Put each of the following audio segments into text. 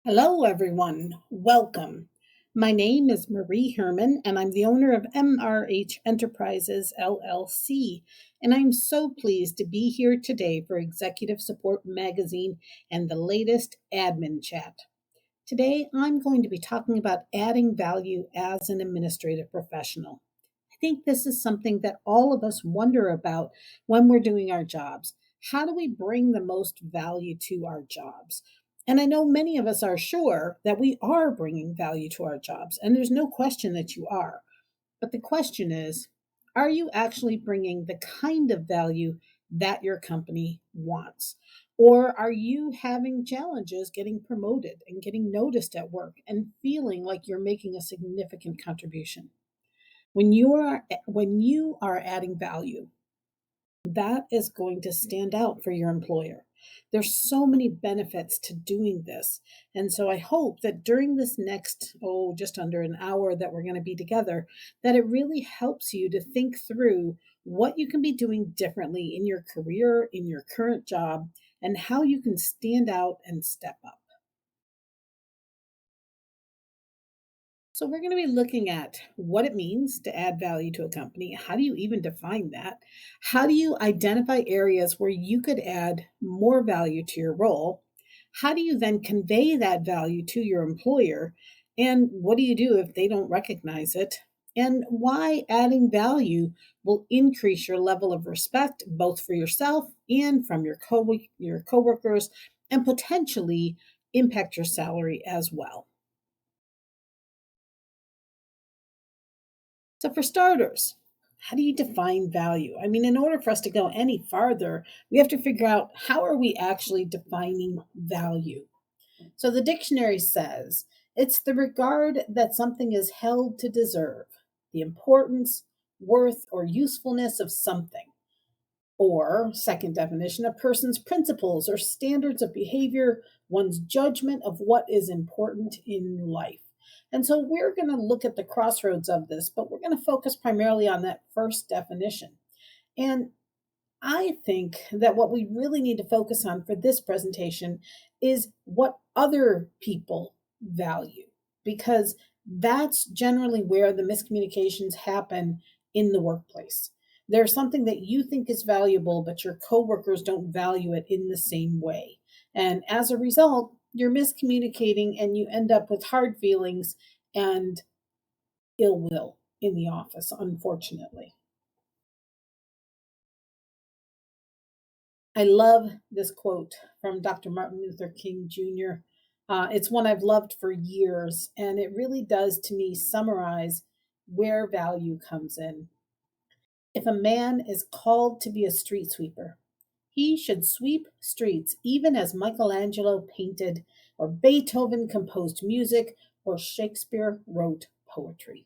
Hello, everyone. Welcome. My name is Marie Herman, and I'm the owner of MRH Enterprises LLC. And I'm so pleased to be here today for Executive Support Magazine and the latest admin chat. Today, I'm going to be talking about adding value as an administrative professional. I think this is something that all of us wonder about when we're doing our jobs. How do we bring the most value to our jobs? And I know many of us are sure that we are bringing value to our jobs, and there's no question that you are. But the question is, are you actually bringing the kind of value that your company wants? Or are you having challenges getting promoted and getting noticed at work and feeling like you're making a significant contribution? When you are adding value, that is going to stand out for your employer. There's so many benefits to doing this. And so I hope that during this next, just under an hour that we're going to be together, that it really helps you to think through what you can be doing differently in your career, in your current job, and how you can stand out and step up. So, we're going to be looking at what it means to add value to a company. How do you even define that? How do you identify areas where you could add more value to your role? How do you then convey that value to your employer? And what do you do if they don't recognize it? And why adding value will increase your level of respect both for yourself and from your coworkers, and potentially impact your salary as well. So, for starters, how do you define value? I mean, in order for us to go any farther, we have to figure out how are we actually defining value. So, the dictionary says it's the regard that something is held to deserve, the importance, worth, or usefulness of something. Or, second definition, a person's principles or standards of behavior, one's judgment of what is important in life. And so we're going to look at the crossroads of this, but we're going to focus primarily on that first definition. And I think that what we really need to focus on for this presentation is what other people value, because that's generally where the miscommunications happen in the workplace. There's something that you think is valuable, but your coworkers don't value it in the same way. And as a result, you're miscommunicating and you end up with hard feelings and ill will in the office, unfortunately. I love this quote from Dr. Martin Luther King Jr. It's one I've loved for years, and it really does, to me, summarize where value comes in. If a man is called to be a street sweeper, he should sweep streets even as Michelangelo painted, or Beethoven composed music, or Shakespeare wrote poetry.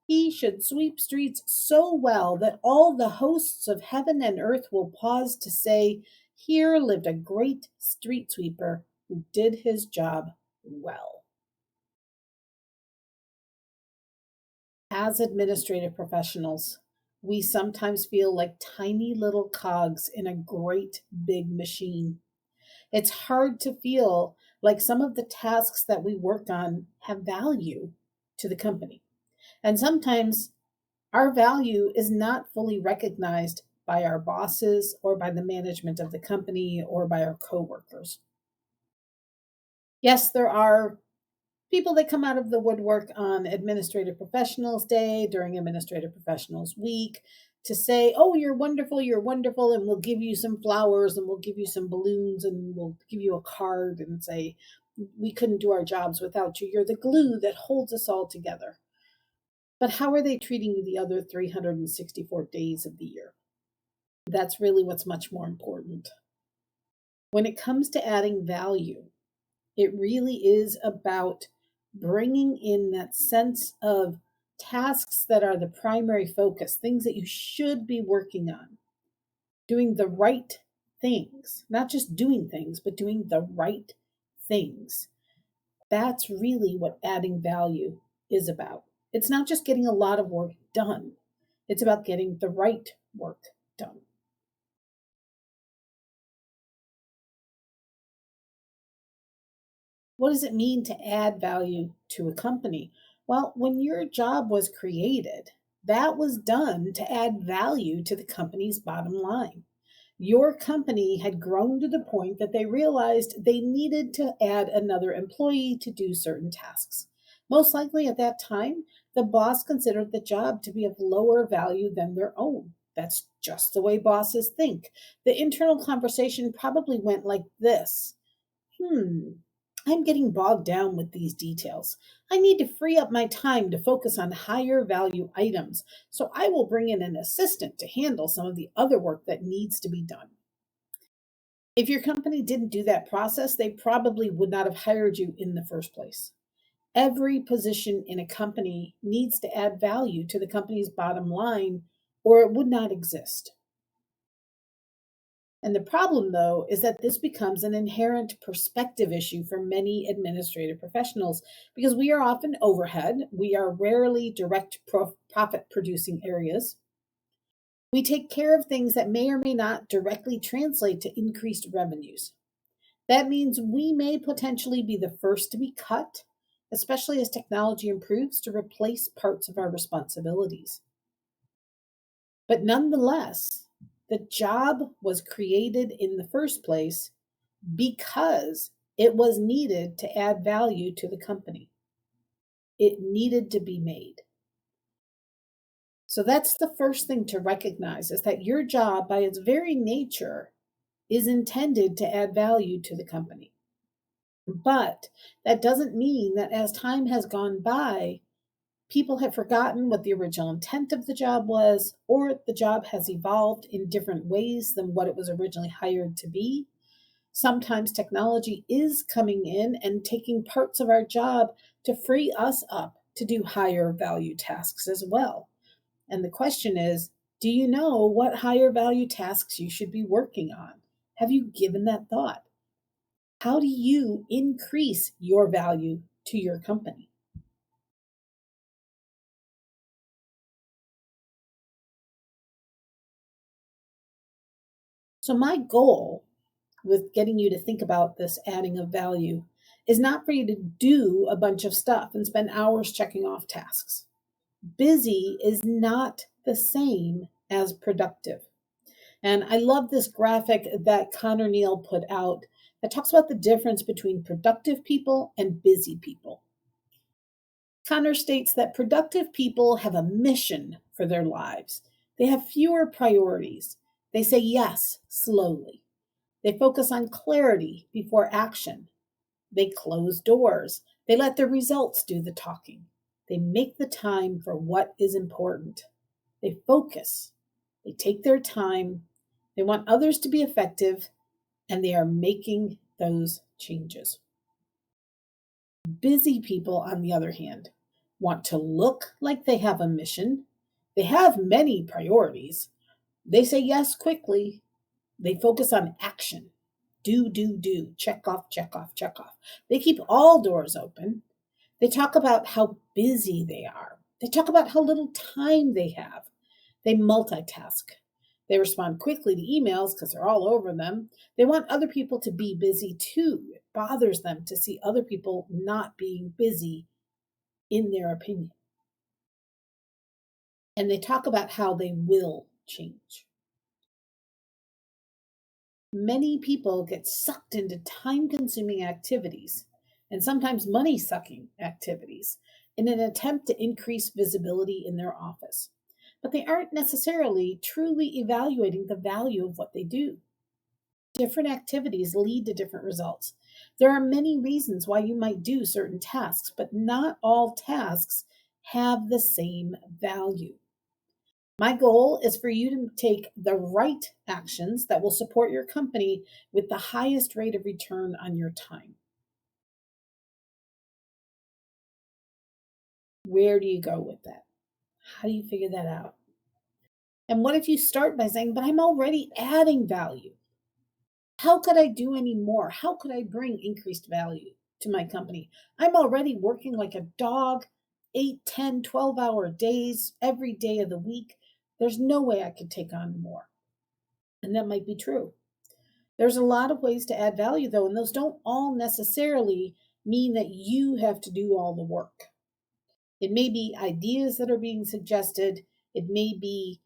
He should sweep streets so well that all the hosts of heaven and earth will pause to say, here lived a great street sweeper who did his job well. As administrative professionals, we sometimes feel like tiny little cogs in a great big machine. It's hard to feel like some of the tasks that we work on have value to the company. And sometimes our value is not fully recognized by our bosses or by the management of the company or by our coworkers. Yes, there are people that come out of the woodwork on Administrative Professionals Day, during Administrative Professionals Week, to say, oh, you're wonderful, and we'll give you some flowers and we'll give you some balloons and we'll give you a card and say, we couldn't do our jobs without you. You're the glue that holds us all together. But how are they treating you the other 364 days of the year? That's really what's much more important. When it comes to adding value, it really is about bringing in that sense of tasks that are the primary focus, things that you should be working on, doing the right things, not just doing things, but doing the right things. That's really what adding value is about. It's not just getting a lot of work done, it's about getting the right work done. What does it mean to add value to a company? Well, when your job was created, that was done to add value to the company's bottom line. Your company had grown to the point that they realized they needed to add another employee to do certain tasks. Most likely at that time, the boss considered the job to be of lower value than their own. That's just the way bosses think. The internal conversation probably went like this: Hmm, I'm getting bogged down with these details. I need to free up my time to focus on higher value items, so I will bring in an assistant to handle some of the other work that needs to be done. If your company didn't do that process, they probably would not have hired you in the first place. Every position in a company needs to add value to the company's bottom line, or it would not exist. And the problem, though, is that this becomes an inherent perspective issue for many administrative professionals because we are often overhead. We are rarely direct profit producing areas. We take care of things that may or may not directly translate to increased revenues. That means we may potentially be the first to be cut, especially as technology improves to replace parts of our responsibilities. But nonetheless, the job was created in the first place because it was needed to add value to the company. It needed to be made. So that's the first thing to recognize, is that your job, by its very nature, is intended to add value to the company. But that doesn't mean that as time has gone by, people have forgotten what the original intent of the job was, or the job has evolved in different ways than what it was originally hired to be. Sometimes technology is coming in and taking parts of our job to free us up to do higher value tasks as well. And the question is, do you know what higher value tasks you should be working on? Have you given that thought? How do you increase your value to your company? So, my goal with getting you to think about this adding of value is not for you to do a bunch of stuff and spend hours checking off tasks. Busy is not the same as productive. And I love this graphic that Connor Neal put out that talks about the difference between productive people and busy people. Connor states that productive people have a mission for their lives. They have fewer priorities. They say yes slowly. They focus on clarity before action. They close doors. They let the results do the talking. They make the time for what is important. They focus. They take their time. They want others to be effective, and they are making those changes. Busy people, on the other hand, want to look like they have a mission. They have many priorities. They say yes quickly. They focus on action. Do. Check off, check off, check off. They keep all doors open. They talk about how busy they are. They talk about how little time they have. They multitask. They respond quickly to emails because they're all over them. They want other people to be busy too. It bothers them to see other people not being busy, in their opinion. And they talk about how they will change. Many people get sucked into time consuming activities and sometimes money sucking activities in an attempt to increase visibility in their office. But they aren't necessarily truly evaluating the value of what they do. Different activities lead to different results. There are many reasons why you might do certain tasks, but not all tasks have the same value. My goal is for you to take the right actions that will support your company with the highest rate of return on your time. Where do you go with that? How do you figure that out? And what if you start by saying, but I'm already adding value? How could I do any more? How could I bring increased value to my company? I'm already working like a dog, 8, 10, 12-hour days every day of the week. There's no way I could take on more. And that might be true. There's a lot of ways to add value, though, and those don't all necessarily mean that you have to do all the work. It may be ideas that are being suggested, it may be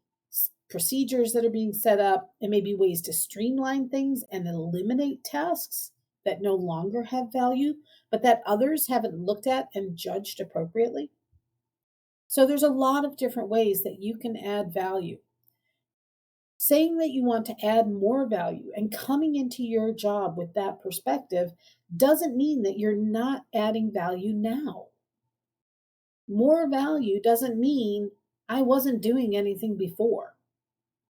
procedures that are being set up, it may be ways to streamline things and eliminate tasks that no longer have value, but that others haven't looked at and judged appropriately. So there's a lot of different ways that you can add value. Saying that you want to add more value and coming into your job with that perspective doesn't mean that you're not adding value now. More value doesn't mean I wasn't doing anything before.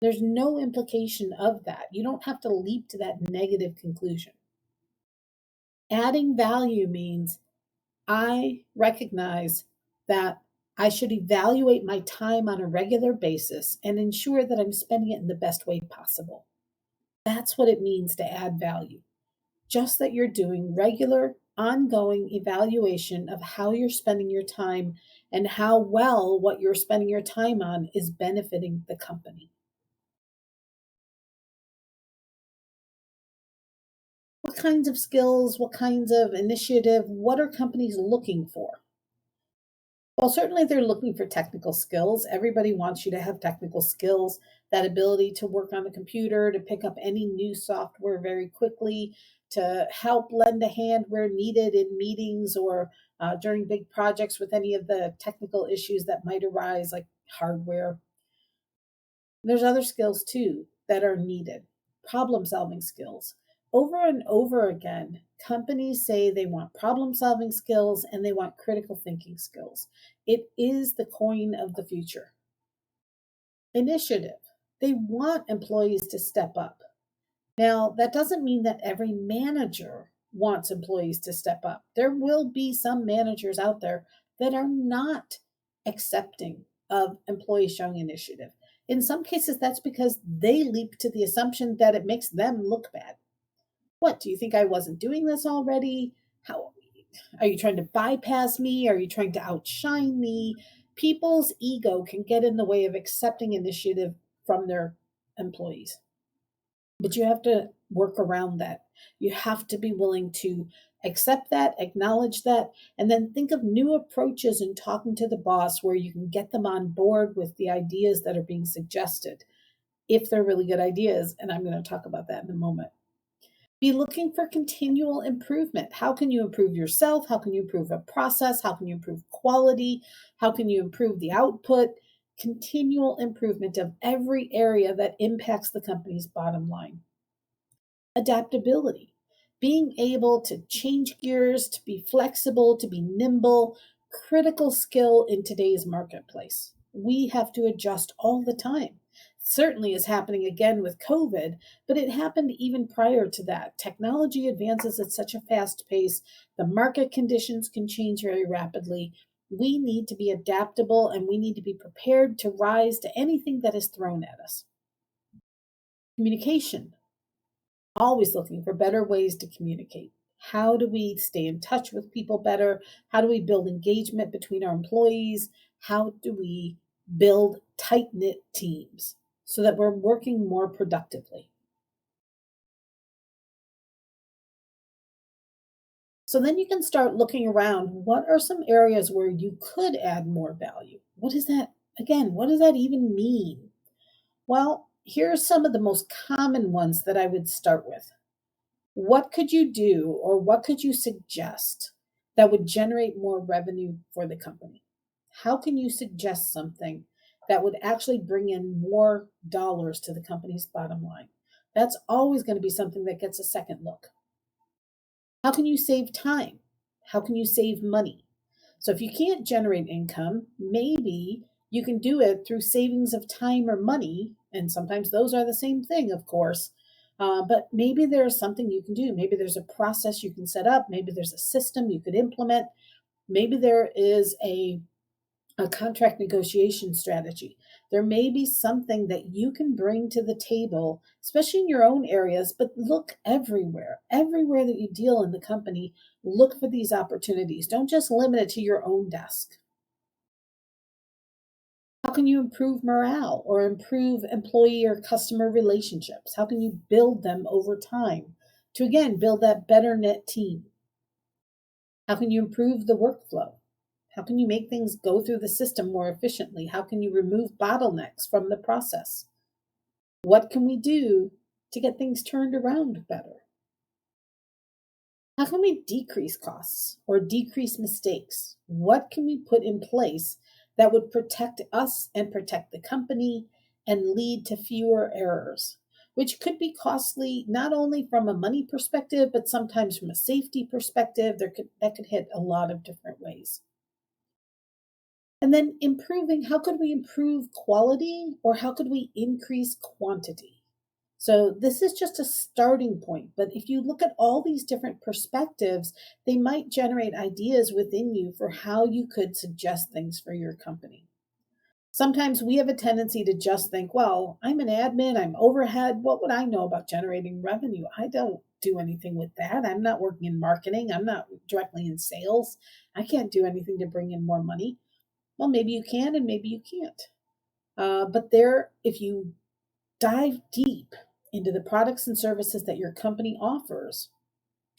There's no implication of that. You don't have to leap to that negative conclusion. Adding value means I recognize that I should evaluate my time on a regular basis and ensure that I'm spending it in the best way possible. That's what it means to add value. Just that you're doing regular, ongoing evaluation of how you're spending your time and how well what you're spending your time on is benefiting the company. What kinds of skills, what kinds of initiative, what are companies looking for? Well, certainly they're looking for technical skills. Everybody wants you to have technical skills, that ability to work on the computer, to pick up any new software very quickly, to help lend a hand where needed in meetings or during big projects with any of the technical issues that might arise, like hardware. There's other skills too that are needed. Problem solving skills. Over and over again, companies say they want problem solving skills and they want critical thinking skills. It is the coin of the future. Initiative. They want employees to step up. Now, that doesn't mean that every manager wants employees to step up. There will be some managers out there that are not accepting of employees showing initiative. In some cases, that's because they leap to the assumption that it makes them look bad. What, do you think I wasn't doing this already? How are you trying to bypass me? Are you trying to outshine me? People's ego can get in the way of accepting initiative from their employees. But you have to work around that. You have to be willing to accept that, acknowledge that, and then think of new approaches in talking to the boss where you can get them on board with the ideas that are being suggested, if they're really good ideas. And I'm going to talk about that in a moment. Be looking for continual improvement. How can you improve yourself? How can you improve a process? How can you improve quality? How can you improve the output? Continual improvement of every area that impacts the company's bottom line. Adaptability, being able to change gears, to be flexible, to be nimble, critical skill in today's marketplace. We have to adjust all the time. Certainly is happening again with COVID, but it happened even prior to that. Technology advances at such a fast pace. The market conditions can change very rapidly. We need to be adaptable and we need to be prepared to rise to anything that is thrown at us. Communication, always looking for better ways to communicate. How do we stay in touch with people better? How do we build engagement between our employees? How do we build tight knit teams so that we're working more productively? So then you can start looking around. What are some areas where you could add more value? What is that? Again, what does that even mean? Well, here are some of the most common ones that I would start with. What could you do or what could you suggest that would generate more revenue for the company? How can you suggest something that would actually bring in more dollars to the company's bottom line? That's always going to be something that gets a second look. How can you save time? How can you save money? So if you can't generate income, maybe you can do it through savings of time or money. And sometimes those are the same thing, of course. But maybe there's something you can do. Maybe there's a process you can set up. Maybe there's a system you could implement. Maybe there is a contract negotiation strategy. There may be something that you can bring to the table, especially in your own areas, but look everywhere. Everywhere that you deal in the company, look for these opportunities. Don't just limit it to your own desk. How can you improve morale or improve employee or customer relationships? How can you build them over time to, again, build that better knit team? How can you improve the workflow? How can you make things go through the system more efficiently? How can you remove bottlenecks from the process? What can we do to get things turned around better? How can we decrease costs or decrease mistakes? What can we put in place that would protect us and protect the company and lead to fewer errors, which could be costly not only from a money perspective, but sometimes from a safety perspective. That could hit a lot of different ways. And then improving, how could we improve quality or how could we increase quantity? So this is just a starting point, but if you look at all these different perspectives, they might generate ideas within you for how you could suggest things for your company. Sometimes we have a tendency to just think, well, I'm an admin, I'm overhead. What would I know about generating revenue? I don't do anything with that. I'm not working in marketing. I'm not directly in sales. I can't do anything to bring in more money. Well, maybe you can and maybe you can't. But if you dive deep into the products and services that your company offers,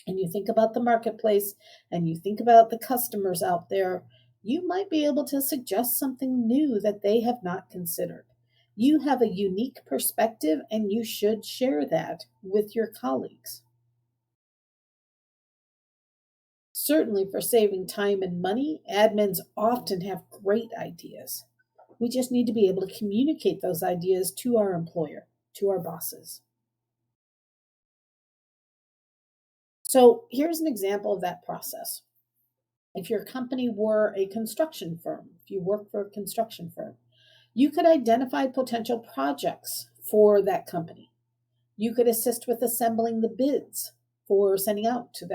and you think about the marketplace and you think about the customers out there, you might be able to suggest something new that they have not considered. You have a unique perspective and you should share that with your colleagues. Certainly, for saving time and money, admins often have great ideas. We just need to be able to communicate those ideas to our employer, to our bosses. So here's an example of that process. If your company were a construction firm, if you work for a construction firm, you could identify potential projects for that company. You could assist with assembling the bids for sending out to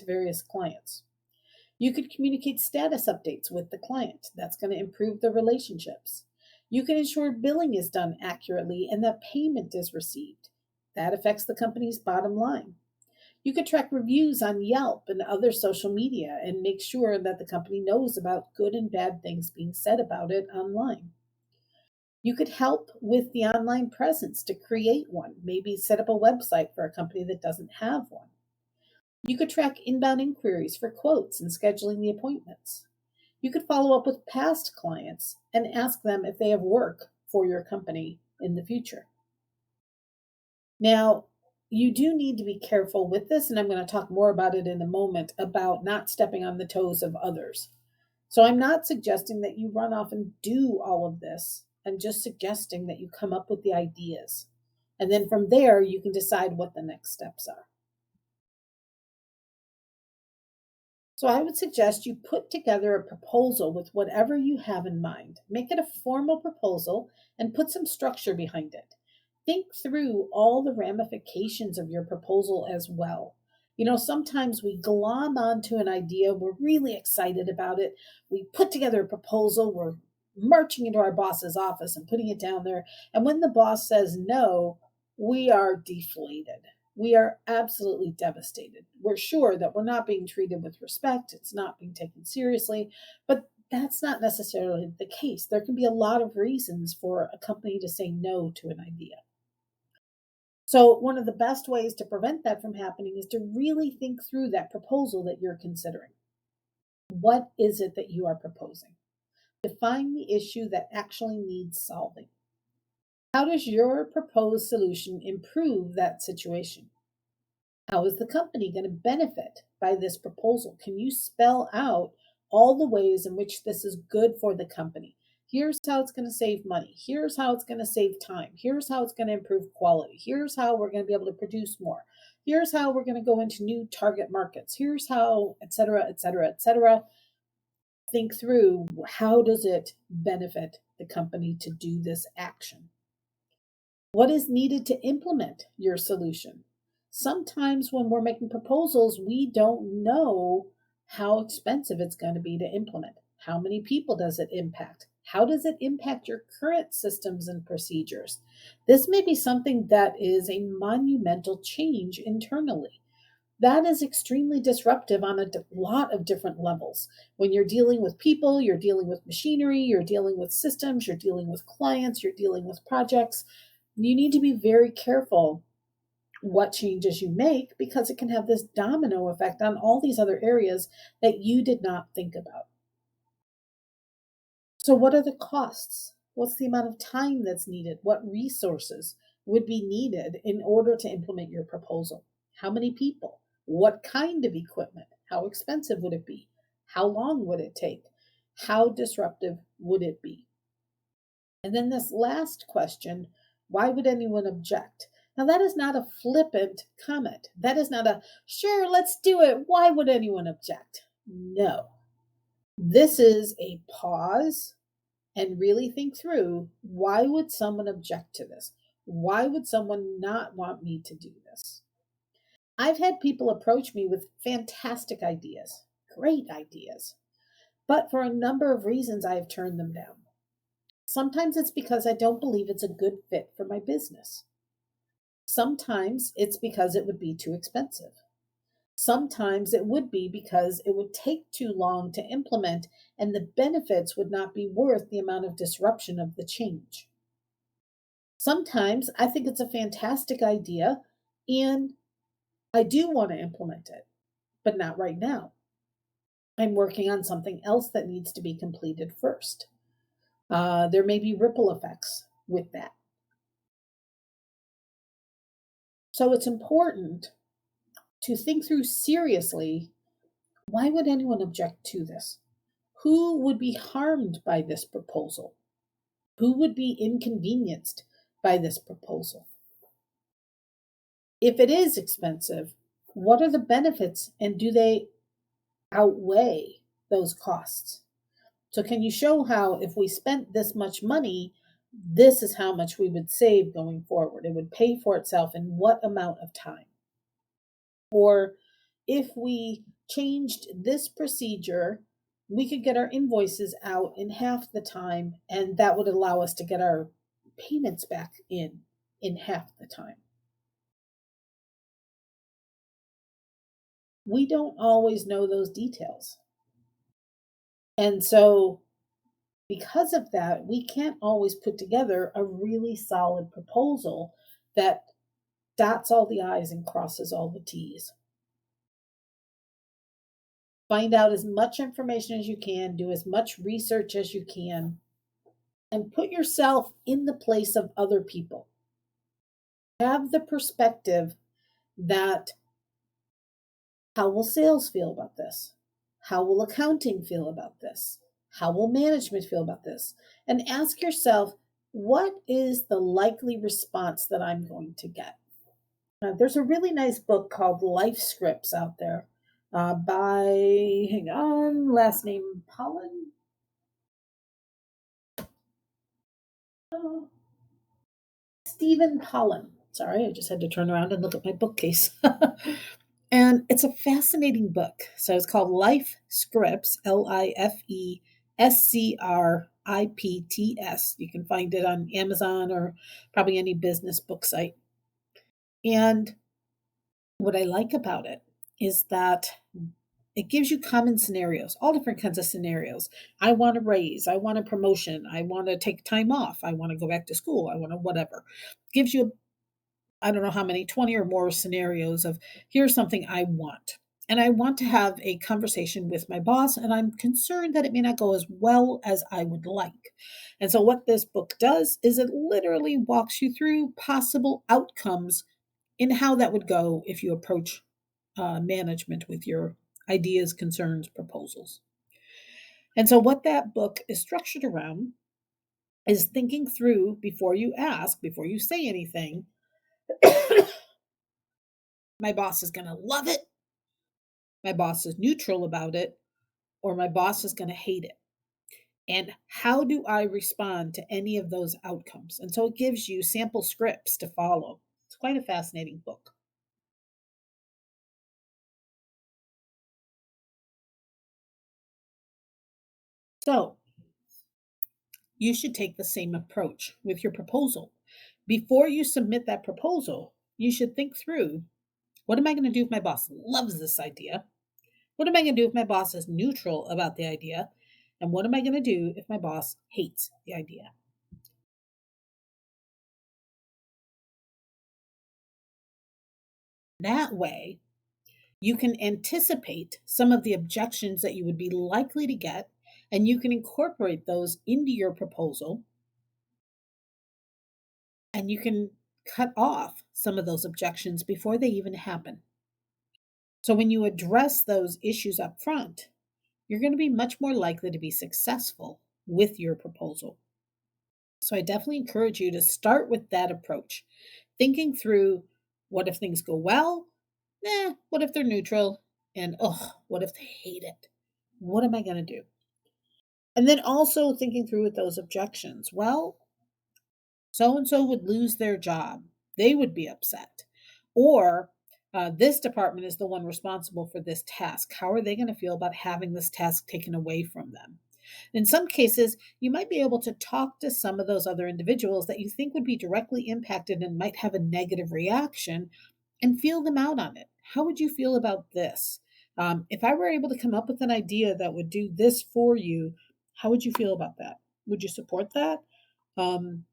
various clients. You could communicate status updates with the client. That's going to improve the relationships. You can ensure billing is done accurately and that payment is received. That affects the company's bottom line. You could track reviews on Yelp and other social media and make sure that the company knows about good and bad things being said about it online. You could help with the online presence to create one, maybe set up a website for a company that doesn't have one. You could track inbound inquiries for quotes and scheduling the appointments. You could follow up with past clients and ask them if they have work for your company in the future. Now, you do need to be careful with this, and I'm going to talk more about it in a moment about not stepping on the toes of others. So I'm not suggesting that you run off and do all of this. I'm just suggesting that you come up with the ideas. And then from there, you can decide what the next steps are. So I would suggest you put together a proposal with whatever you have in mind. Make it a formal proposal and put some structure behind it. Think through all the ramifications of your proposal as well. Sometimes we glom onto an idea, we're really excited about it, we put together a proposal, we're marching into our boss's office and putting it down there, and when the boss says no, we are deflated. We are absolutely devastated. We're sure that we're not being treated with respect, it's not being taken seriously, but that's not necessarily the case. There can be a lot of reasons for a company to say no to an idea. So, one of the best ways to prevent that from happening is to really think through that proposal that you're considering. What is it that you are proposing? Define the issue that actually needs solving. How does your proposed solution improve that situation? How is the company going to benefit by this proposal? Can you spell out all the ways in which this is good for the company? Here's how it's going to save money. Here's how it's going to save time. Here's how it's going to improve quality. Here's how we're going to be able to produce more. Here's how we're going to go into new target markets. Here's how, et cetera, et cetera, et cetera. Think through, how does it benefit the company to do this action? What is needed to implement your solution? Sometimes when we're making proposals, we don't know how expensive it's going to be to implement. How many people does it impact? How does it impact your current systems and procedures? This may be something that is a monumental change internally. That is extremely disruptive on a lot of different levels. When you're dealing with people, you're dealing with machinery, you're dealing with systems, you're dealing with clients, you're dealing with projects. You need to be very careful what changes you make because it can have this domino effect on all these other areas that you did not think about. So, what are the costs? What's the amount of time that's needed? What resources would be needed in order to implement your proposal? How many people? What kind of equipment? How expensive would it be? How long would it take? How disruptive would it be? And then this last question, why would anyone object? Now, that is not a flippant comment. That is not a, sure, let's do it. Why would anyone object? No. This is a pause and really think through, why would someone object to this? Why would someone not want me to do this? I've had people approach me with fantastic ideas, great ideas, but for a number of reasons, I've turned them down. Sometimes it's because I don't believe it's a good fit for my business. Sometimes it's because it would be too expensive. Sometimes it would be because it would take too long to implement and the benefits would not be worth the amount of disruption of the change. Sometimes I think it's a fantastic idea and I do want to implement it, but not right now. I'm working on something else that needs to be completed first. There may be ripple effects with that. So it's important to think through seriously, why would anyone object to this? Who would be harmed by this proposal? Who would be inconvenienced by this proposal? If it is expensive, what are the benefits and do they outweigh those costs? So, can you show how if we spent this much money, this is how much we would save going forward? It would pay for itself in what amount of time? Or if we changed this procedure, we could get our invoices out in half the time, and that would allow us to get our payments back in half the time. We don't always know those details. And so, because of that, we can't always put together a really solid proposal that dots all the I's and crosses all the T's. Find out as much information as you can, do as much research as you can, and put yourself in the place of other people. Have the perspective that how will sales feel about this? How will accounting feel about this? How will management feel about this? And ask yourself, what is the likely response that I'm going to get? There's a really nice book called Life Scripts out there by, hang on, last name Pollan. Stephen Pollan. Sorry, I just had to turn around and look at my bookcase. And it's a fascinating book. So it's called Life Scripts, Lifescripts. You can find it on Amazon or probably any business book site. And what I like about it is that it gives you common scenarios, all different kinds of scenarios. I want a raise. I want a promotion. I want to take time off. I want to go back to school. I want to whatever. Gives you, I don't know how many, 20 or more scenarios of here's something I want. And I want to have a conversation with my boss, and I'm concerned that it may not go as well as I would like. And so, what this book does is it literally walks you through possible outcomes in how that would go if you approach management with your ideas, concerns, proposals. And so, what that book is structured around is thinking through before you ask, before you say anything, my boss is going to love it, my boss is neutral about it, or my boss is going to hate it. And how do I respond to any of those outcomes? And so it gives you sample scripts to follow. It's quite a fascinating book. So you should take the same approach with your proposal. Before you submit that proposal, you should think through, what am I going to do if my boss loves this idea? What am I going to do if my boss is neutral about the idea? And what am I going to do if my boss hates the idea? That way, you can anticipate some of the objections that you would be likely to get, and you can incorporate those into your proposal, and you can cut off some of those objections before they even happen. So when you address those issues up front, you're going to be much more likely to be successful with your proposal. So I definitely encourage you to start with that approach, thinking through what if things go well? What if they're neutral? And what if they hate it? What am I going to do? And then also thinking through with those objections. Well, so and so would lose their job. They would be upset. Or this department is the one responsible for this task. How are they going to feel about having this task taken away from them? In some cases, you might be able to talk to some of those other individuals that you think would be directly impacted and might have a negative reaction and feel them out on it. How would you feel about this? If I were able to come up with an idea that would do this for you, how would you feel about that? Would you support that? Um,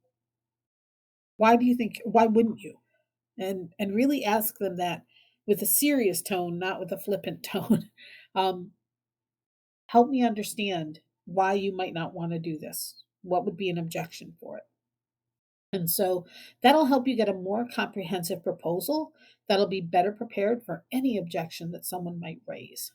why do you think, why wouldn't you? And really ask them that with a serious tone, not with a flippant tone. um, Help me understand why you might not want to do this. What would be an objection for it? And so that'll help you get a more comprehensive proposal that'll be better prepared for any objection that someone might raise.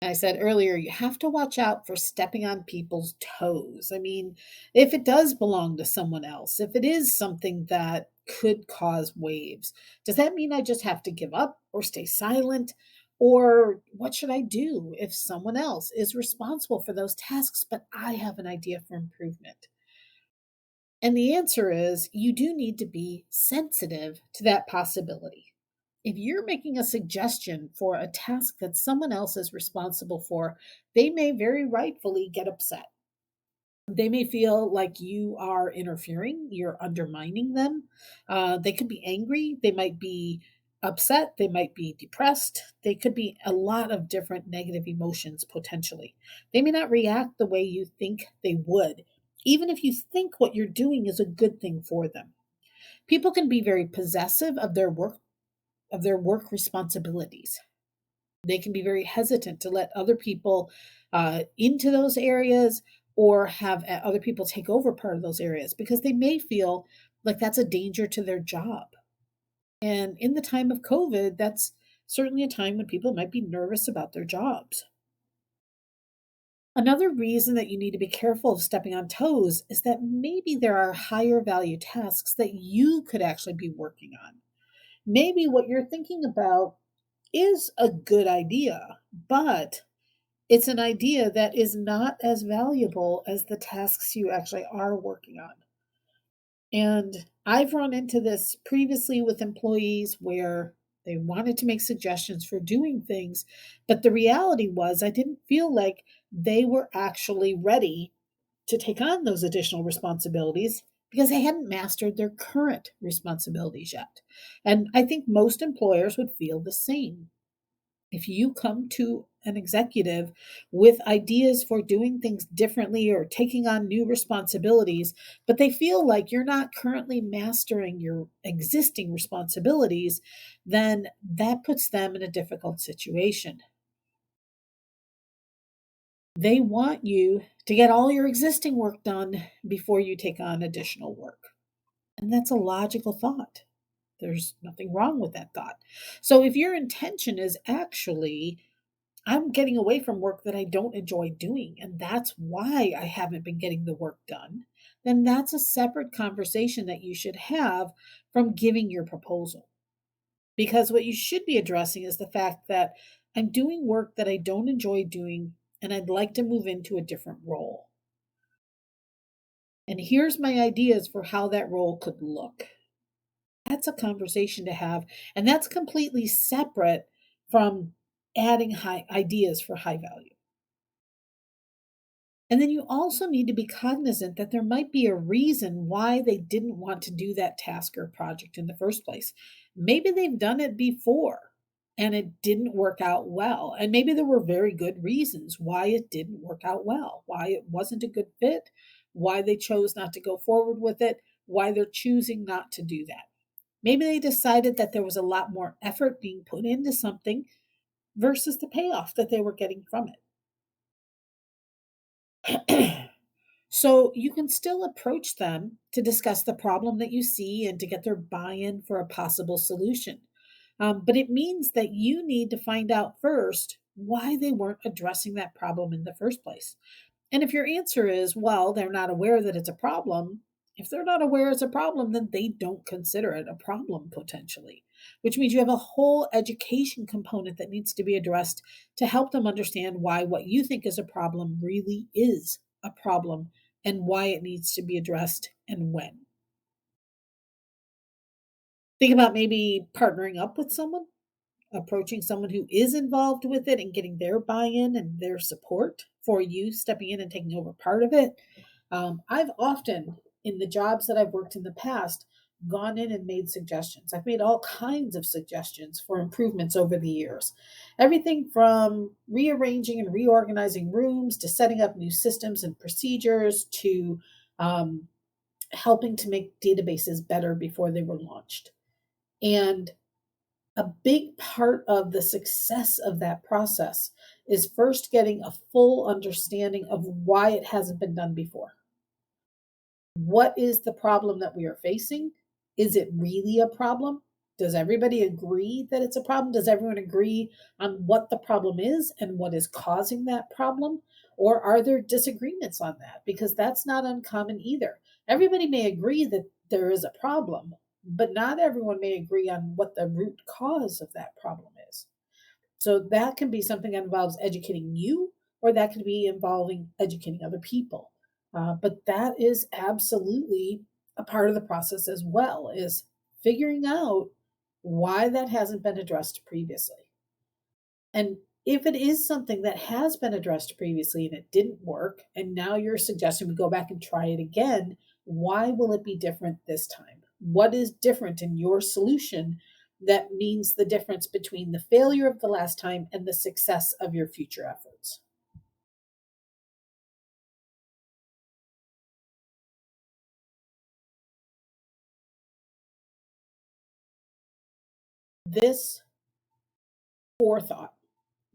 I said earlier, you have to watch out for stepping on people's toes. I mean, if it does belong to someone else, if it is something that could cause waves, does that mean I just have to give up or stay silent? Or what should I do if someone else is responsible for those tasks, but I have an idea for improvement? And the answer is you do need to be sensitive to that possibility. If you're making a suggestion for a task that someone else is responsible for, they may very rightfully get upset. They may feel like you are interfering, you're undermining them. They could be angry, they might be upset, they might be depressed. They could be a lot of different negative emotions potentially. They may not react the way you think they would, even if you think what you're doing is a good thing for them. People can be very possessive of their work responsibilities. They can be very hesitant to let other people into those areas or have other people take over part of those areas because they may feel like that's a danger to their job. And in the time of COVID, that's certainly a time when people might be nervous about their jobs. Another reason that you need to be careful of stepping on toes is that maybe there are higher value tasks that you could actually be working on. Maybe what you're thinking about is a good idea, but it's an idea that is not as valuable as the tasks you actually are working on. And I've run into this previously with employees where they wanted to make suggestions for doing things, but the reality was I didn't feel like they were actually ready to take on those additional responsibilities because they hadn't mastered their current responsibilities yet. And I think most employers would feel the same. If you come to an executive with ideas for doing things differently or taking on new responsibilities, but they feel like you're not currently mastering your existing responsibilities, then that puts them in a difficult situation. They want you to get all your existing work done before you take on additional work. And that's a logical thought. There's nothing wrong with that thought. So if your intention is actually, I'm getting away from work that I don't enjoy doing, and that's why I haven't been getting the work done, then that's a separate conversation that you should have from giving your proposal. Because what you should be addressing is the fact that I'm doing work that I don't enjoy doing, and I'd like to move into a different role. And here's my ideas for how that role could look. That's a conversation to have, and that's completely separate from adding high ideas for high value. And then you also need to be cognizant that there might be a reason why they didn't want to do that task or project in the first place. Maybe they've done it before and it didn't work out well. And maybe there were very good reasons why it didn't work out well, why it wasn't a good fit, why they chose not to go forward with it, why they're choosing not to do that. Maybe they decided that there was a lot more effort being put into something versus the payoff that they were getting from it. So you can still approach them to discuss the problem that you see and to get their buy in for a possible solution. But it means that you need to find out first why they weren't addressing that problem in the first place. And if your answer is, well, they're not aware that it's a problem, if they're not aware it's a problem, then they don't consider it a problem potentially, which means you have a whole education component that needs to be addressed to help them understand why what you think is a problem really is a problem and why it needs to be addressed and when. Think about maybe partnering up with someone, approaching someone who is involved with it and getting their buy in and their support for you stepping in and taking over part of it. I've often, in the jobs that I've worked in the past, gone in and made suggestions. I've made all kinds of suggestions for improvements over the years. Everything from rearranging and reorganizing rooms to setting up new systems and procedures to um, helping to make databases better before they were launched. And a big part of the success of that process is first getting a full understanding of why it hasn't been done before. What is the problem that we are facing? Is it really a problem? Does everybody agree that it's a problem? Does everyone agree on what the problem is and what is causing that problem? Or are there disagreements on that? Because that's not uncommon either. Everybody may agree that there is a problem, but not everyone may agree on what the root cause of that problem is. So that can be something that involves educating you, or that could be involving educating other people. But that is absolutely a part of the process as well, is figuring out why that hasn't been addressed previously. And if it is something that has been addressed previously and it didn't work, and now you're suggesting we go back and try it again, why will it be different this time? What is different in your solution that means the difference between the failure of the last time and the success of your future efforts? This forethought,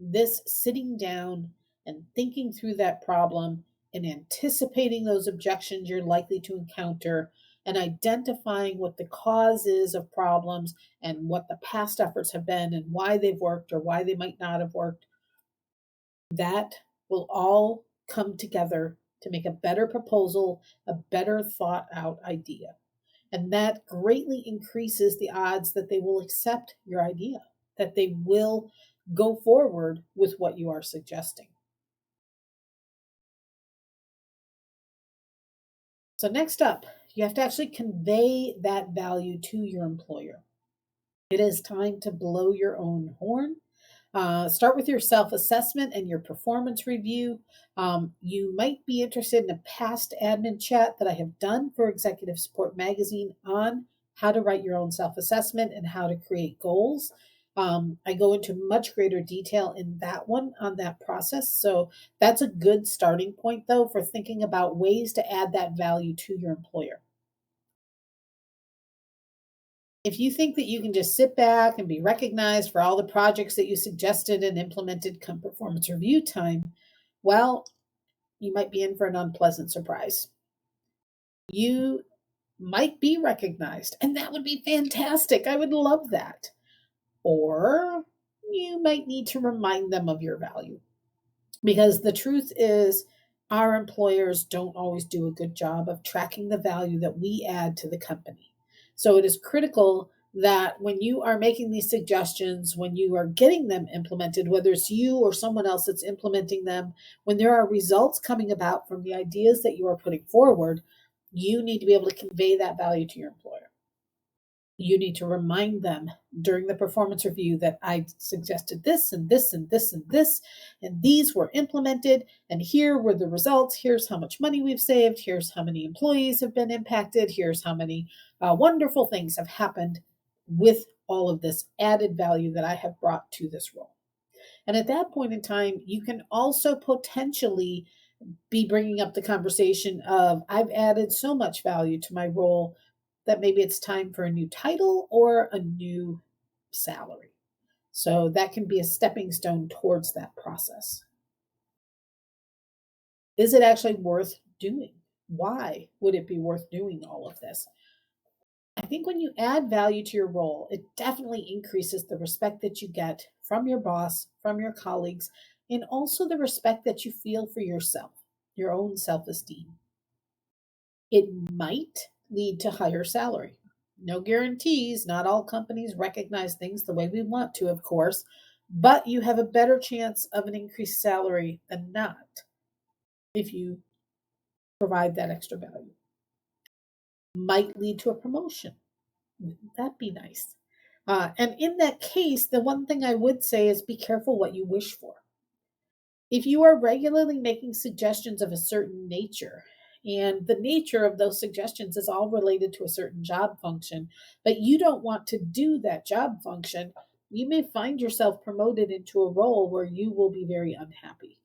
this sitting down and thinking through that problem and anticipating those objections you're likely to encounter and identifying what the cause is of problems and what the past efforts have been and why they've worked or why they might not have worked, that will all come together to make a better proposal, a better thought out idea. And that greatly increases the odds that they will accept your idea, that they will go forward with what you are suggesting. So, next up, you have to actually convey that value to your employer. It is time to blow your own horn. Start with your self assessment and your performance review. You might be interested in a past admin chat that I have done for Executive Support Magazine on how to write your own self assessment and how to create goals. I go into much greater detail in that one on that process. So that's a good starting point, though, for thinking about ways to add that value to your employer. If you think that you can just sit back and be recognized for all the projects that you suggested and implemented come performance review time, well, you might be in for an unpleasant surprise. You might be recognized, and that would be fantastic. I would love that. Or you might need to remind them of your value. Because the truth is, our employers don't always do a good job of tracking the value that we add to the company. So it is critical that when you are making these suggestions, when you are getting them implemented, whether it's you or someone else that's implementing them, when there are results coming about from the ideas that you are putting forward, you need to be able to convey that value to your employer. You need to remind them during the performance review that I suggested this and this and this and this, and these were implemented, and here were the results. Here's how much money we've saved. Here's how many employees have been impacted. Here's how many wonderful things have happened with all of this added value that I have brought to this role. And at that point in time, you can also potentially be bringing up the conversation of, I've added so much value to my role that maybe it's time for a new title or a new salary. So that can be a stepping stone towards that process. Is it actually worth doing? Why would it be worth doing all of this? I think when you add value to your role, it definitely increases the respect that you get from your boss, from your colleagues, and also the respect that you feel for yourself, your own self esteem. It might lead to higher salary. No guarantees. Not all companies recognize things the way we want to, of course, but you have a better chance of an increased salary than not if you provide that extra value. Might lead to a promotion. Wouldn't that be nice? And in that case, the one thing I would say is be careful what you wish for. If you are regularly making suggestions of a certain nature, and the nature of those suggestions is all related to a certain job function, but you don't want to do that job function, you may find yourself promoted into a role where you will be very unhappy.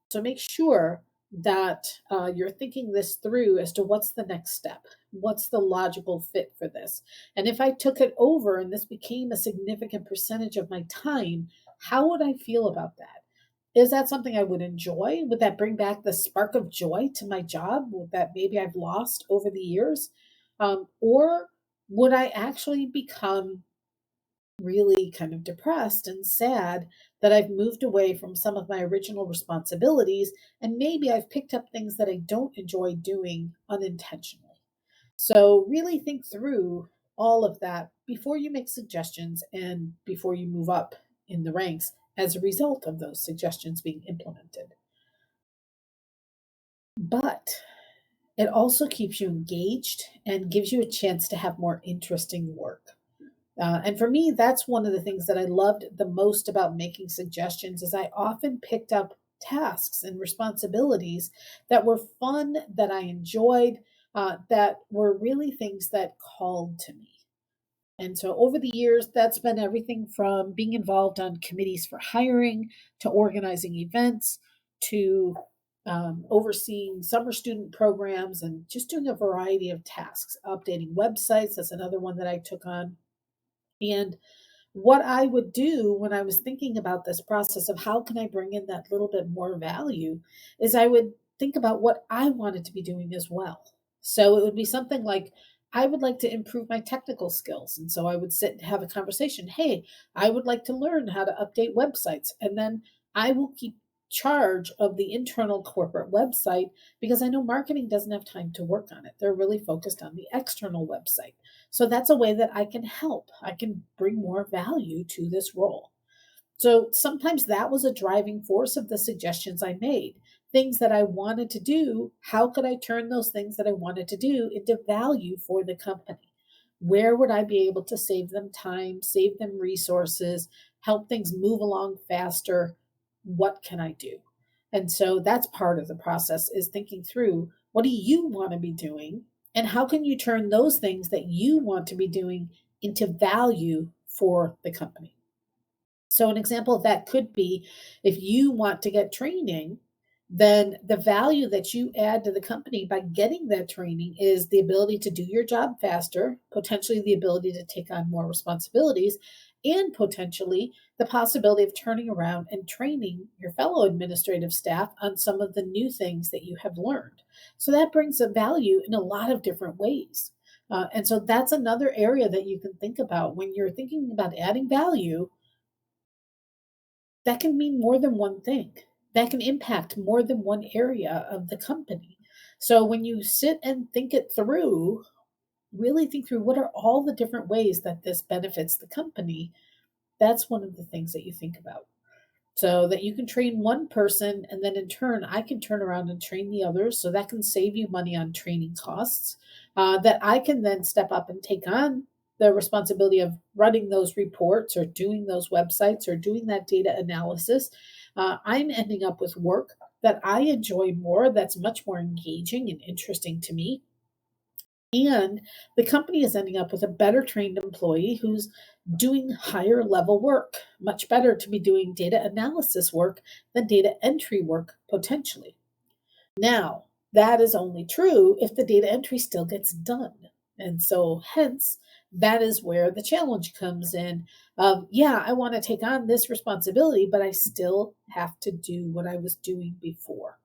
So make sure that you're thinking this through as to what's the next step. What's the logical fit for this? And if I took it over and this became a significant percentage of my time, how would I feel about that? Is that something I would enjoy? Would that bring back the spark of joy to my job that maybe I've lost over the years? Or would I actually become really kind of depressed and sad that I've moved away from some of my original responsibilities and maybe I've picked up things that I don't enjoy doing unintentionally? So, really think through all of that before you make suggestions and before you move up in the ranks as a result of those suggestions being implemented. But it also keeps you engaged and gives you a chance to have more interesting work. And for me, that's one of the things that I loved the most about making suggestions is I often picked up tasks and responsibilities that were fun, that I enjoyed, that were really things that called to me. And so over the years, that's been everything from being involved on committees for hiring to organizing events to overseeing summer student programs and just doing a variety of tasks, updating websites. That's another one that I took on. And what I would do when I was thinking about this process of how can I bring in that little bit more value is I would think about what I wanted to be doing as well. So it would be something like, I would like to improve my technical skills. And so I would sit and have a conversation. Hey, I would like to learn how to update websites. And then I will keep charge of the internal corporate website because I know marketing doesn't have time to work on it. They're really focused on the external website. So that's a way that I can help. I can bring more value to this role. So sometimes that was a driving force of the suggestions I made. Things that I wanted to do, how could I turn those things that I wanted to do into value for the company? Where would I be able to save them time, save them resources, help things move along faster? What can I do? And so that's part of the process is thinking through what do you want to be doing and how can you turn those things that you want to be doing into value for the company? So, an example of that could be if you want to get training, then the value that you add to the company by getting that training is the ability to do your job faster, potentially the ability to take on more responsibilities, and potentially the possibility of turning around and training your fellow administrative staff on some of the new things that you have learned. So, that brings a value in a lot of different ways. And so that's another area that you can think about when you're thinking about adding value that can mean more than one thing. That can impact more than one area of the company. So when you sit and think it through, really think through what are all the different ways that this benefits the company, that's one of the things that you think about. So that you can train one person and then in turn, I can turn around and train the others. So that can save you money on training costs. That I can then step up and take on the responsibility of running those reports or doing those websites or doing that data analysis. I'm ending up with work that I enjoy more, that's much more engaging and interesting to me. And the company is ending up with a better trained employee who's doing higher level work, much better to be doing data analysis work than data entry work potentially. Now, that is only true if the data entry still gets done. And so, hence, that is where the challenge comes in. Yeah, I want to take on this responsibility, but I still have to do what I was doing before.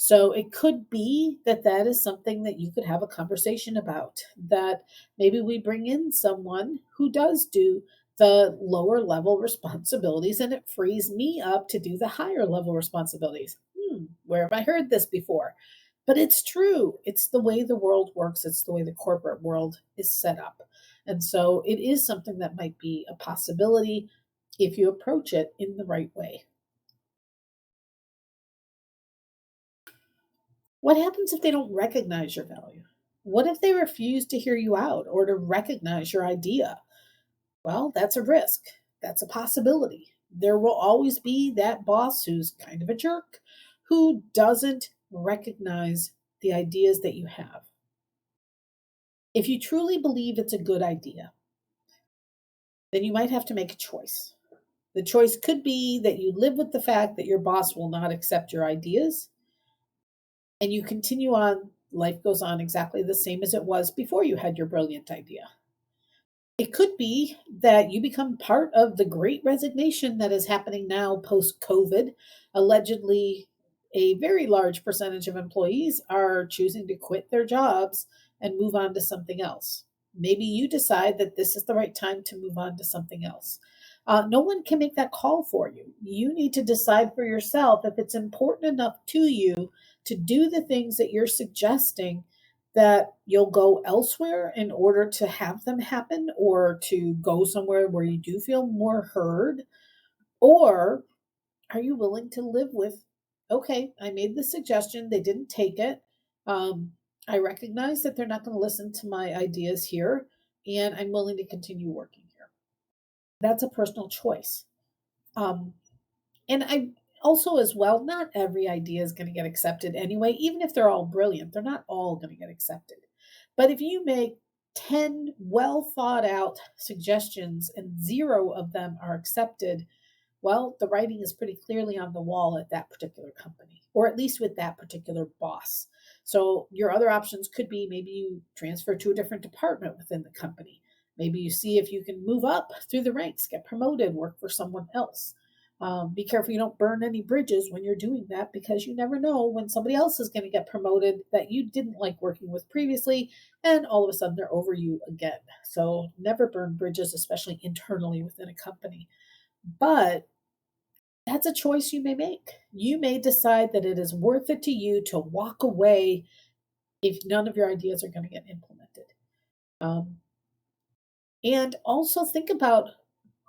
So it could be that that is something that you could have a conversation about, that maybe we bring in someone who does do the lower level responsibilities and it frees me up to do the higher level responsibilities. Where have I heard this before? But it's true. It's the way the world works, it's the way the corporate world is set up. And so it is something that might be a possibility if you approach it in the right way. What happens if they don't recognize your value? What if they refuse to hear you out or to recognize your idea? Well, that's a risk. That's a possibility. There will always be that boss who's kind of a jerk, who doesn't recognize the ideas that you have. If you truly believe it's a good idea, then you might have to make a choice. The choice could be that you live with the fact that your boss will not accept your ideas and you continue on, life goes on exactly the same as it was before you had your brilliant idea. It could be that you become part of the great resignation that is happening now post COVID. Allegedly, a very large percentage of employees are choosing to quit their jobs and move on to something else. Maybe you decide that this is the right time to move on to something else. No one can make that call for you. You need to decide for yourself if it's important enough to you to do the things that you're suggesting, that you'll go elsewhere in order to have them happen, or to go somewhere where you do feel more heard? Or are you willing to live with, okay, I made the suggestion, they didn't take it. I recognize that they're not going to listen to my ideas here, and I'm willing to continue working here. That's a personal choice. Um, And I also, as well, not every idea is going to get accepted anyway. Even if they're all brilliant, they're not all going to get accepted. But if you make 10 well thought out suggestions and zero of them are accepted, well, the writing is pretty clearly on the wall at that particular company, or at least with that particular boss. So your other options could be, maybe you transfer to a different department within the company. Maybe you see if you can move up through the ranks, get promoted, work for someone else. Be careful you don't burn any bridges when you're doing that, because you never know when somebody else is going to get promoted that you didn't like working with previously, and all of a sudden they're over you again. So never burn bridges, especially internally within a company. But that's a choice you may make. You may decide that it is worth it to you to walk away if none of your ideas are going to get implemented. Um, and also think about,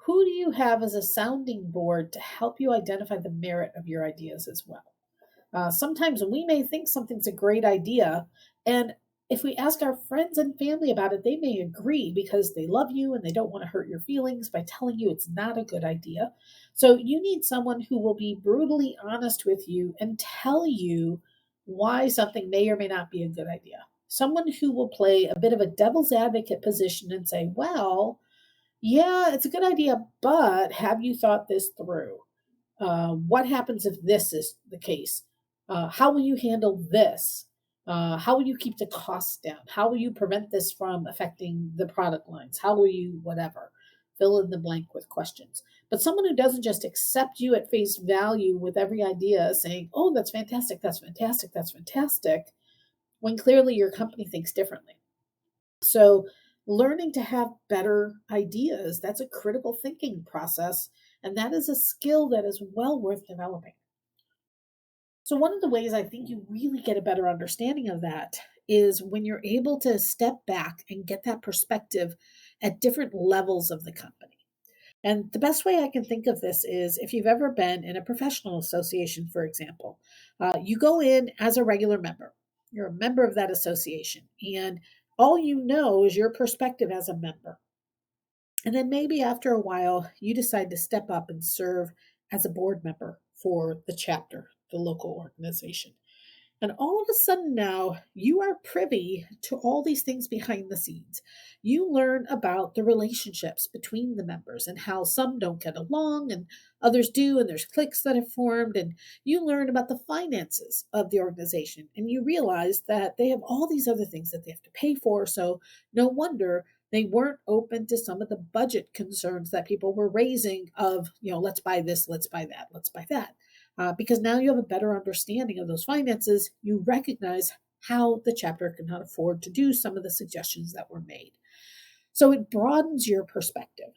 who do you have as a sounding board to help you identify the merit of your ideas as well. Sometimes we may think something's a great idea, and if we ask our friends and family about it, they may agree because they love you and they don't want to hurt your feelings by telling you it's not a good idea. So you need someone who will be brutally honest with you and tell you why something may or may not be a good idea. Someone who will play a bit of a devil's advocate position and say, well, yeah, it's a good idea, but have you thought this through? What happens if this is the case? How will you handle this? How will you keep the costs down? How will you prevent this from affecting the product lines? How will you, whatever? Fill in the blank with questions. But someone who doesn't just accept you at face value with every idea saying, oh, that's fantastic, that's fantastic, that's fantastic, when clearly your company thinks differently. So, learning to have better ideas, that's a critical thinking process. And that is a skill that is well worth developing. So, one of the ways I think you really get a better understanding of that is when you're able to step back and get that perspective at different levels of the company. And the best way I can think of this is, if you've ever been in a professional association, for example, you go in as a regular member, you're a member of that association, and all you know is your perspective as a member. And then maybe after a while, you decide to step up and serve as a board member for the chapter, the local organization. And all of a sudden now you are privy to all these things behind the scenes. You learn about the relationships between the members and how some don't get along and others do, and there's cliques that have formed. And you learn about the finances of the organization, and you realize that they have all these other things that they have to pay for. So no wonder they weren't open to some of the budget concerns that people were raising of, let's buy this, let's buy that, let's buy that. Because now you have a better understanding of those finances. You recognize how the chapter cannot afford to do some of the suggestions that were made. So it broadens your perspective,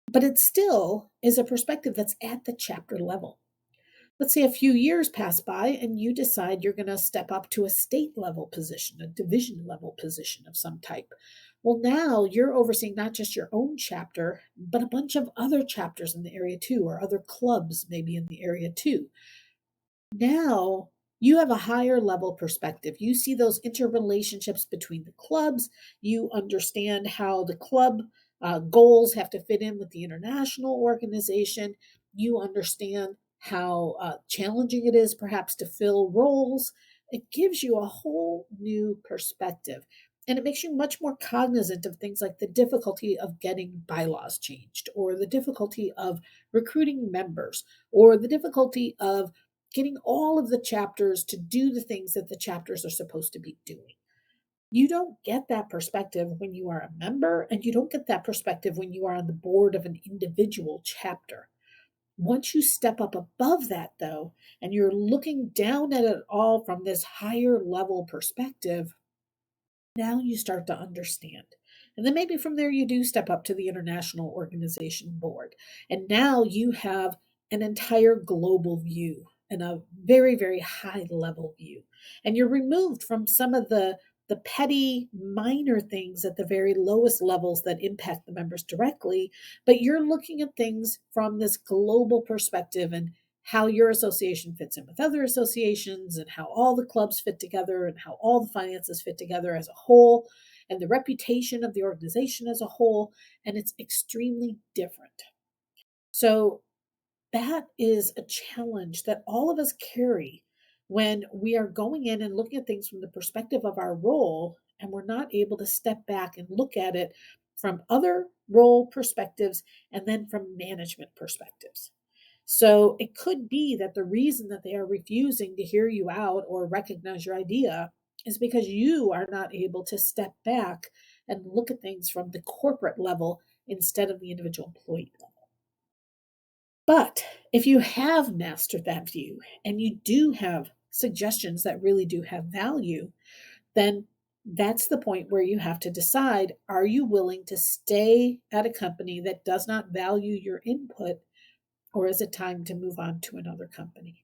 but it still is a perspective that's at the chapter level. Let's say a few years pass by and you decide you're going to step up to a state level position, a division level position of some type. Well, now you're overseeing not just your own chapter, but a bunch of other chapters in the area too, or other clubs maybe in the area too. Now you have a higher level perspective. You see those interrelationships between the clubs. You understand how the club goals have to fit in with the international organization. You understand how challenging it is perhaps to fill roles. It gives you a whole new perspective. And it makes you much more cognizant of things like the difficulty of getting bylaws changed, or the difficulty of recruiting members, or the difficulty of getting all of the chapters to do the things that the chapters are supposed to be doing. You don't get that perspective when you are a member, and you don't get that perspective when you are on the board of an individual chapter. Once you step up above that, though, and you're looking down at it all from this higher level perspective, now you start to understand. And then maybe from there, you do step up to the international organization board. And now you have an entire global view and a very, very high level view. And you're removed from some of the petty minor things at the very lowest levels that impact the members directly, but you're looking at things from this global perspective, and how your association fits in with other associations, and how all the clubs fit together, and how all the finances fit together as a whole, and the reputation of the organization as a whole. And it's extremely different. So that is a challenge that all of us carry when we are going in and looking at things from the perspective of our role, and we're not able to step back and look at it from other role perspectives and then from management perspectives. So it could be that the reason that they are refusing to hear you out or recognize your idea is because you are not able to step back and look at things from the corporate level instead of the individual employee level. But if you have mastered that view and you do have suggestions that really do have value, then that's the point where you have to decide, are you willing to stay at a company that does not value your input, or is it time to move on to another company?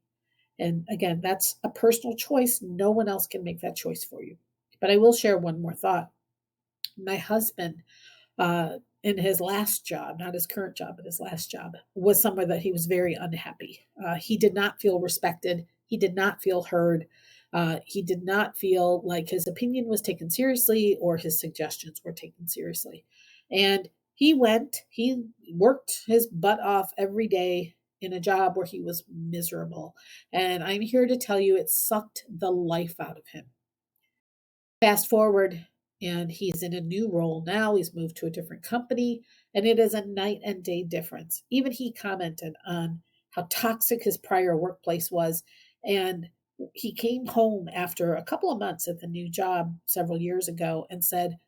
And again, that's a personal choice. No one else can make that choice for you. But I will share one more thought. My husband, in his last job, not his current job, but his last job, was somewhere that he was very unhappy. He did not feel respected. He did not feel heard. He did not feel like his opinion was taken seriously or his suggestions were taken seriously. And he worked his butt off every day in a job where he was miserable. And I'm here to tell you, it sucked the life out of him. Fast forward, and he's in a new role now. He's moved to a different company, and it is a night and day difference. Even he commented on how toxic his prior workplace was. And he came home after a couple of months at the new job several years ago and said,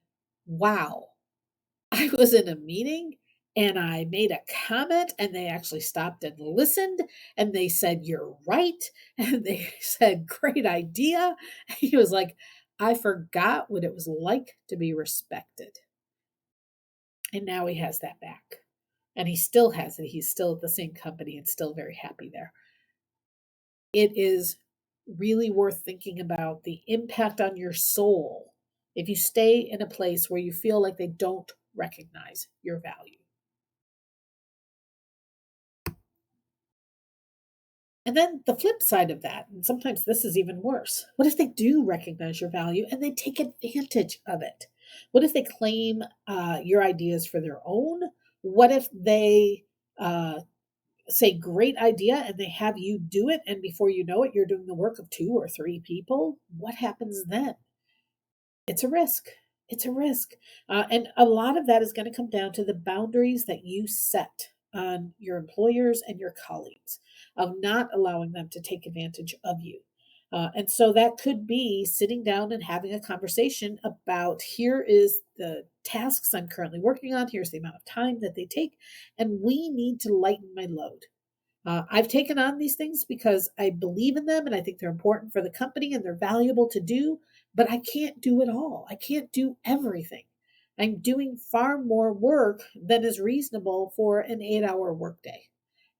"Wow, I was in a meeting and I made a comment, and they actually stopped and listened, and they said, 'You're right.' And they said, 'Great idea.'" He was like, "I forgot what it was like to be respected." And now he has that back. And he still has it. He's still at the same company and still very happy there. It is really worth thinking about the impact on your soul if you stay in a place where you feel like they don't recognize your value. And then the flip side of that, and sometimes this is even worse, what if they do recognize your value and they take advantage of it? What if they claim your ideas for their own? What if they say great idea and they have you do it, and before you know it, you're doing the work of two or three people, what happens then? It's a risk. It's a risk. And a lot of that is going to come down to the boundaries that you set on your employers and your colleagues of not allowing them to take advantage of you. And so that could be sitting down and having a conversation about, here is the tasks I'm currently working on, here's the amount of time that they take, and we need to lighten my load. I've taken on these things because I believe in them and I think they're important for the company and they're valuable to do, but I can't do it all. I can't do everything. I'm doing far more work than is reasonable for an 8-hour workday.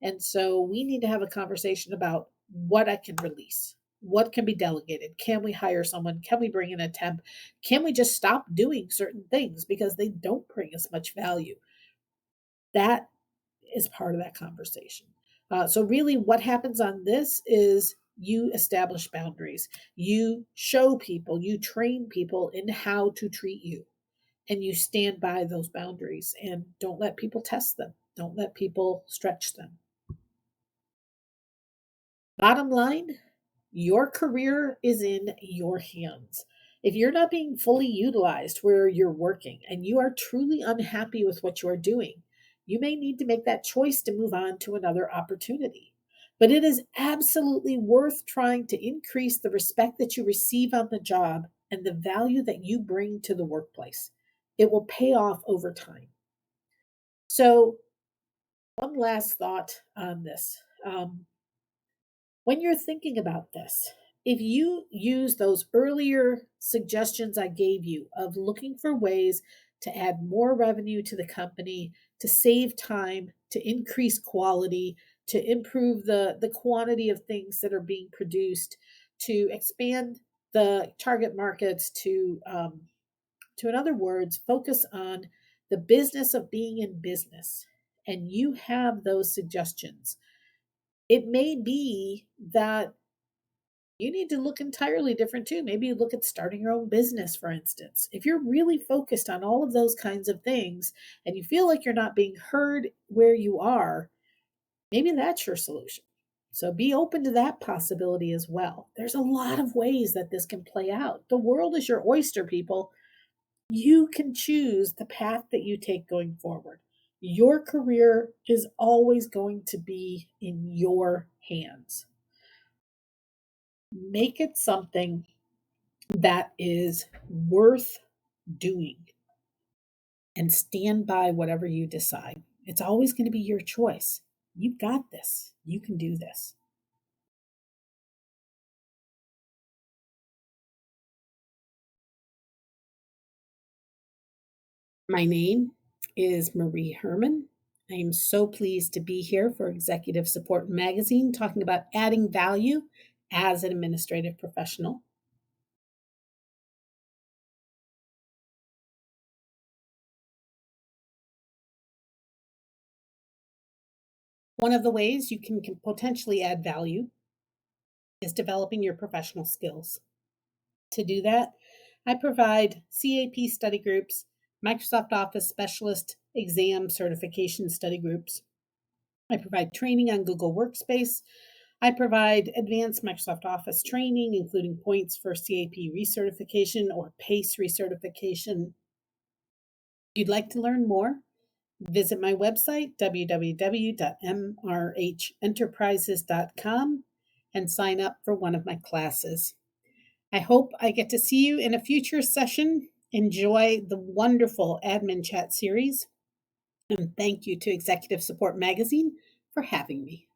And so we need to have a conversation about what I can release. What can be delegated? Can we hire someone? Can we bring in a temp? Can we just stop doing certain things because they don't bring us much value? That is part of that conversation. So, really, what happens on this is you establish boundaries. You show people, you train people in how to treat you, and you stand by those boundaries and don't let people test them. Don't let people stretch them. Bottom line, your career is in your hands. If you're not being fully utilized where you're working and you are truly unhappy with what you are doing, you may need to make that choice to move on to another opportunity. But it is absolutely worth trying to increase the respect that you receive on the job and the value that you bring to the workplace. It will pay off over time. So, one last thought on this. When you're thinking about this, if you use those earlier suggestions I gave you of looking for ways to add more revenue to the company, to save time, to increase quality, to improve the quantity of things that are being produced, to expand the target markets, to in other words, focus on the business of being in business, and you have those suggestions, it may be that you need to look entirely different too. Maybe you look at starting your own business, for instance. If you're really focused on all of those kinds of things and you feel like you're not being heard where you are, maybe that's your solution. So be open to that possibility as well. There's a lot of ways that this can play out. The world is your oyster, people. You can choose the path that you take going forward. Your career is always going to be in your hands. Make it something that is worth doing and stand by whatever you decide. It's always going to be your choice. You've got this. You can do this. My name is Marie Herman. I am so pleased to be here for Executive Support Magazine talking about adding value as an administrative professional. One of the ways you can potentially add value is developing your professional skills. To do that, I provide CAP study groups, Microsoft Office specialist exam certification study groups. I provide training on Google Workspace. I provide advanced Microsoft Office training, including points for CAP recertification or PACE recertification. If you'd like to learn more, visit my website, www.mrhenterprises.com, and sign up for one of my classes. I hope I get to see you in a future session. Enjoy the wonderful Admin Chat series. And thank you to Executive Support Magazine for having me.